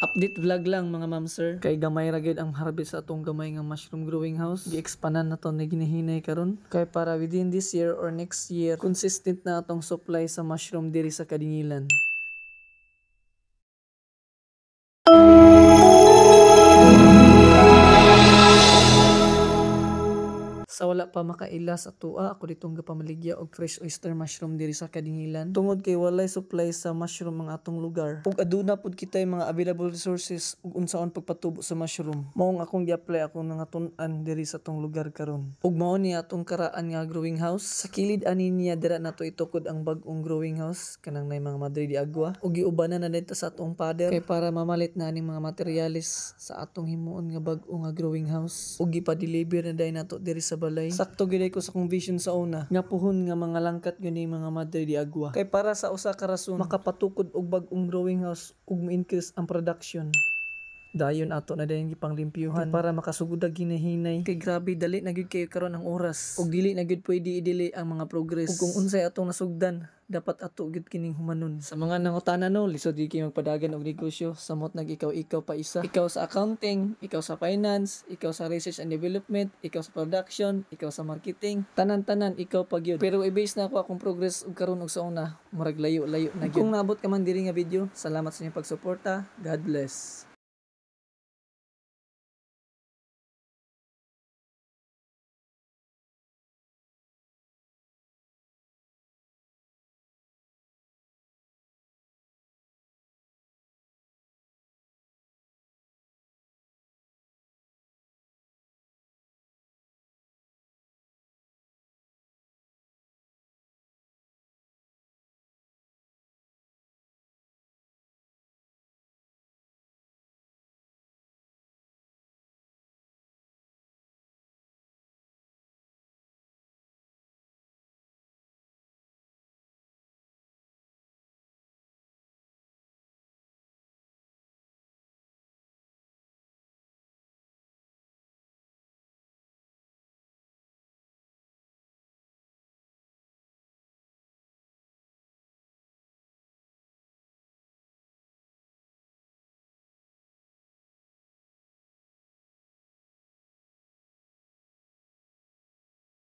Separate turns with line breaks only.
Update vlog lang mga ma'am sir. Kay gamay ra gyud ang harvest sa atong gamay nga mushroom growing house. Gi-expandan na to na ginahinay karon. Kay para within this year or next year, consistent na atong supply sa mushroom diri sa Kadingilan. Sa wala pa makaila sa tua, ako ditong gapamaligya og fresh oyster mushroom diri sa Kadingilan. Tungod kay walay supply sa mushroom ang atong lugar. Ug aduna pud kitay mga available resources ug unsaon pagpatubo sa mushroom. Maong akong gi-apply akong nangatun-an diri sa atong lugar karon. Ug mao ni atong karaan nga growing house. Sa kilid ani niya dira nato itukod ang bag-ong growing house kanang nay mga Madre de Agua. Ug giubanan na dito sa atong pader kay para mamalit na aning mga materyales sa atong himuon nga bag-o nga growing house. Ug gipa-deliver na dai nato diri sa balay. Sakto gyud ko sa kong vision sa una nga puhon nga mga langkat gyud ni mga Madre de Agua. Kay para sa usa ka rason makapatukod og bag-ong growing house ug ma-increase ang production. Dayon ato na dayon gipanglimpyuhan para makasugodag hinahinay. Kay grabe dali na gyud kayo karon ang oras. Ug dili na gyud pwede i-delay ang mga progress. Ug kung unsay atong nasugdan, dapat ato gyud kining humanon. Sa mga nangutana no, lisod gyud kay magpadagan og negosyo. Samot nag ikaw pa isa. Ikaw sa accounting, ikaw sa finance, ikaw sa research and development, ikaw sa production, ikaw sa marketing. Tanan-tanan ikaw pa gyud. Pero i-base na ako akong progress ug karon og sa una, murag layo-layo na gyud. Kung naabot ka man diri nga video, salamat sa inyong pagsuporta. God bless.